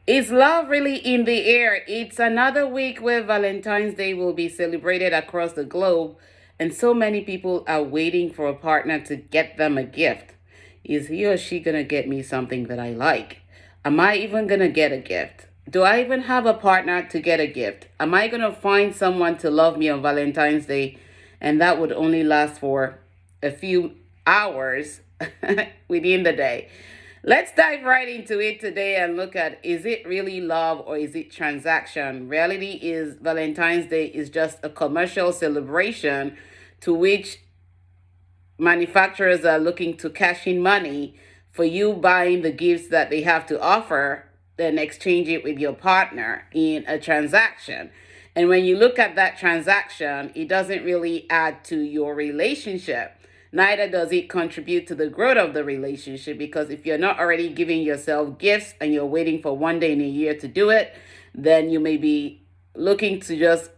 Is love really in the air? It's another week where Valentine's Day will be celebrated across the globe, and so many people are waiting for a partner to get them a gift. Is he or she gonna get me something that I like? Am I even gonna get a gift? Do I even have a partner to get a gift? Am I gonna find someone to love me on Valentine's Day? And that would only last for a few hours within the day. Let's dive right into it today and look at, is it really love or is it transaction? Reality is Valentine's Day is just a commercial celebration to which manufacturers are looking to cash in money for you buying the gifts that they have to offer, then exchange it with your partner in a transaction. And when you look at that transaction, it doesn't really add to your relationship. Neither does it contribute to the growth of the relationship, because if you're not already giving yourself gifts and you're waiting for one day in a year to do it, then you may be looking to just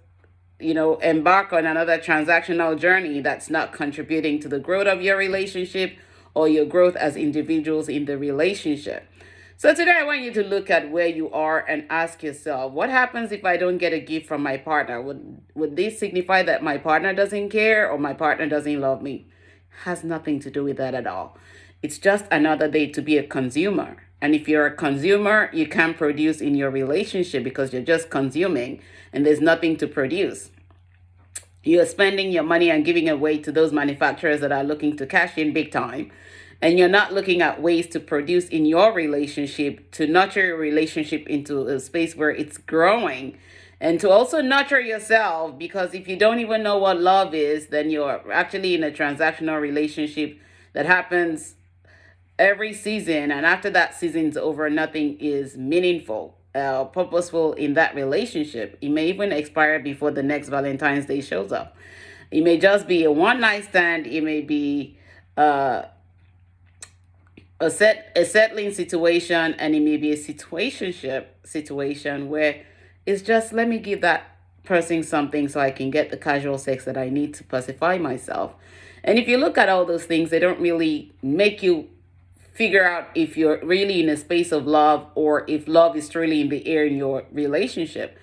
embark on another transactional journey that's not contributing to the growth of your relationship or your growth as individuals in the relationship. So today I want you to look at where you are and ask yourself, what happens if I don't get a gift from my partner? Would this signify that my partner doesn't care or my partner doesn't love me? Has nothing to do with that at all. It's just another day to be a consumer. And if you're a consumer, you can't produce in your relationship because you're just consuming and there's nothing to produce. You're spending your money and giving away to those manufacturers that are looking to cash in big time. And you're not looking at ways to produce in your relationship to nurture your relationship into a space where it's growing, and to also nurture yourself, because if you don't even know what love is, then you're actually in a transactional relationship that happens every season, and after that season's over, nothing is meaningful, purposeful in that relationship. It may even expire before the next Valentine's Day shows up. It may just be a one night stand. It may be a settling situation, and it may be a situationship situation where it's just, let me give that person something so I can get the casual sex that I need to pacify myself. And if you look at all those things, they don't really make you figure out if you're really in a space of love or if love is truly in the air in your relationship.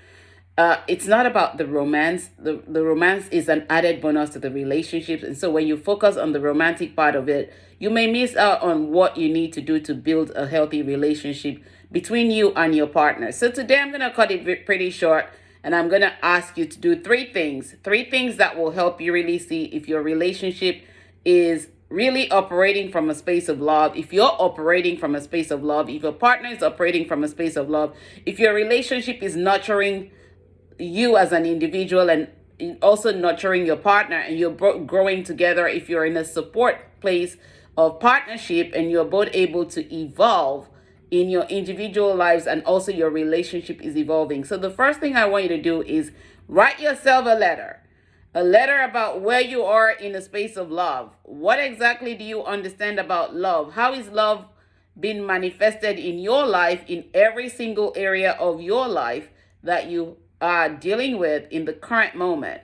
It's not about the romance. The romance is an added bonus to the relationships. And so when you focus on the romantic part of it, you may miss out on what you need to do to build a healthy relationship between you and your partner. So today I'm going to cut it pretty short, and I'm going to ask you to do three things that will help you really see if your relationship is really operating from a space of love, if you're operating from a space of love, if your partner is operating from a space of love, if your relationship is nurturing you as an individual and also nurturing your partner, and you're growing together, if you're in a support place of partnership and you're both able to evolve in your individual lives and also your relationship is evolving. So the first thing I want you to do is write yourself a letter about where you are in the space of love. What exactly do you understand about love? How is love being manifested in your life, in every single area of your life that you are dealing with in the current moment?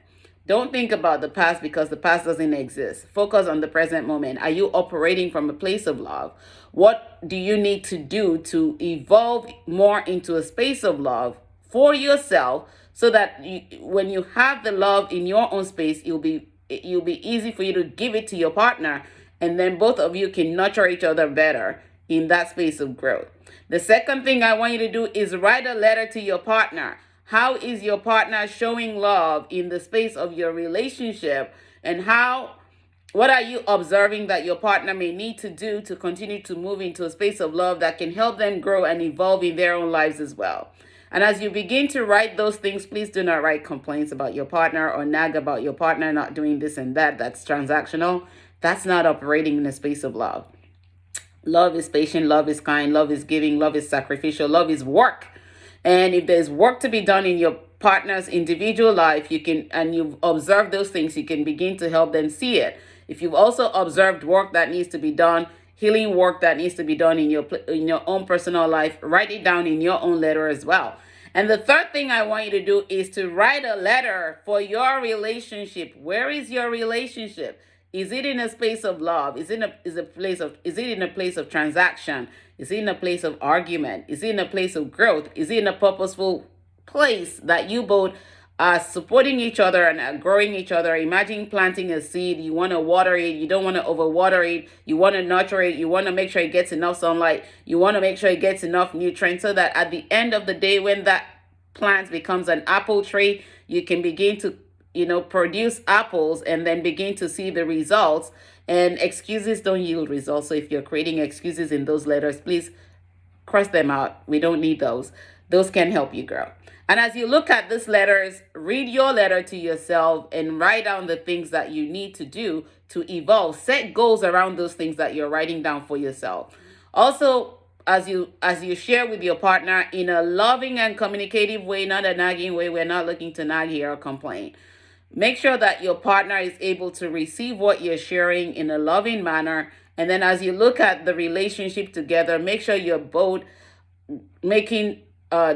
Don't think about the past, because the past doesn't exist. Focus on the present moment. Are you operating from a place of love? What do you need to do to evolve more into a space of love for yourself, so that when you have the love in your own space, it'll be easy for you to give it to your partner, and then both of you can nurture each other better in that space of growth. The second thing I want you to do is write a letter to your partner. How is your partner showing love in the space of your relationship, and what are you observing that your partner may need to do to continue to move into a space of love that can help them grow and evolve in their own lives as well? And as you begin to write those things, please do not write complaints about your partner or nag about your partner not doing this and that. That's transactional. That's not operating in a space of love. Love is patient, love is kind, love is giving, love is sacrificial, love is work. And if there's work to be done in your partner's individual life, and you've observed those things, you can begin to help them see it. If you've also observed work that needs to be done, healing work that needs to be done in your own personal life, write it down in your own letter as well. And the third thing I want you to do is to write a letter for your relationship. Where is your relationship? Is it in a space of love? Is it in a place of transaction? Is he in a place of argument? Is he in a place of growth? Is he in a purposeful place that you both are supporting each other and are growing each other? Imagine planting a seed. You want to water it. You don't want to overwater it. You want to nurture it. You want to make sure it gets enough sunlight. You want to make sure it gets enough nutrients so that at the end of the day, when that plant becomes an apple tree, you can begin to produce apples and then begin to see the results. And excuses don't yield results. So if you're creating excuses in those letters, please cross them out. We don't need those. Those can help you grow. And as you look at these letters, read your letter to yourself and write down the things that you need to do to evolve. Set goals around those things that you're writing down for yourself. Also, as you share with your partner in a loving and communicative way, not a nagging way. We're not looking to nag here or complain. Make sure that your partner is able to receive what you're sharing in a loving manner. And then as you look at the relationship together, make sure you're both making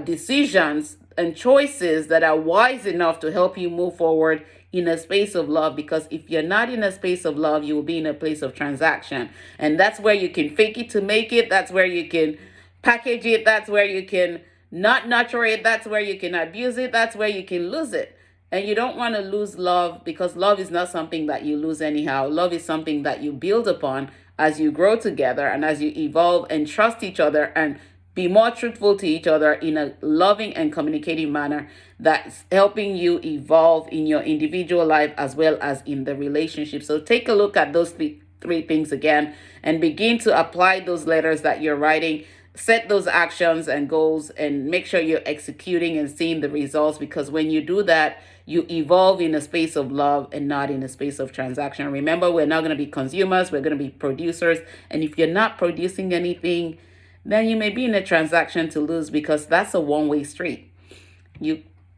decisions and choices that are wise enough to help you move forward in a space of love. Because if you're not in a space of love, you will be in a place of transaction. And that's where you can fake it to make it. That's where you can package it. That's where you can not nurture it. That's where you can abuse it. That's where you can lose it. And you don't want to lose love, because love is not something that you lose anyhow. Love is something that you build upon as you grow together and as you evolve and trust each other and be more truthful to each other in a loving and communicating manner that's helping you evolve in your individual life as well as in the relationship. So take a look at those three things again and begin to apply those letters that you're writing. Set those actions and goals and make sure you're executing and seeing the results, because when you do that, you evolve in a space of love and not in a space of transaction. Remember, we're not going to be consumers, we're going to be producers. And if you're not producing anything, then you may be in a transaction to lose, because that's a one-way street.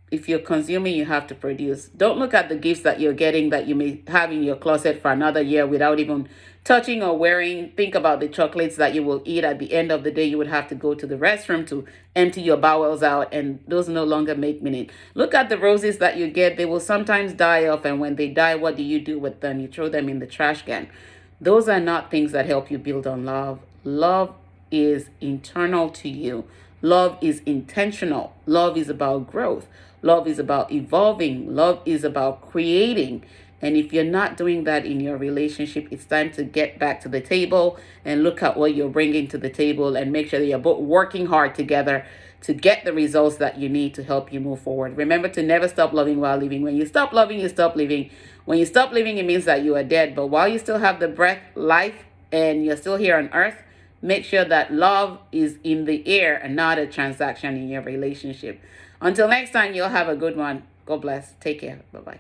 If you're consuming, you have to produce. Don't look at the gifts that you're getting that you may have in your closet for another year without even touching or wearing. Think about the chocolates that you will eat. At the end of the day, you would have to go to the restroom to empty your bowels out, and those no longer make meaning. Look at the roses that you get. They will sometimes die off, and when they die, what do you do with them? You throw them in the trash can. Those are not things that help you build on love. Love is internal to you. Love is intentional. Love is about growth. Love is about evolving. Love is about creating. And if you're not doing that in your relationship, it's time to get back to the table and look at what you're bringing to the table and make sure that you're both working hard together to get the results that you need to help you move forward. Remember to never stop loving while living. When you stop loving, you stop living. When you stop living, it means that you are dead. But while you still have the breath, life, and you're still here on earth, make sure that love is in the air and not a transaction in your relationship. Until next time, you'll have a good one. God bless. Take care. Bye-bye.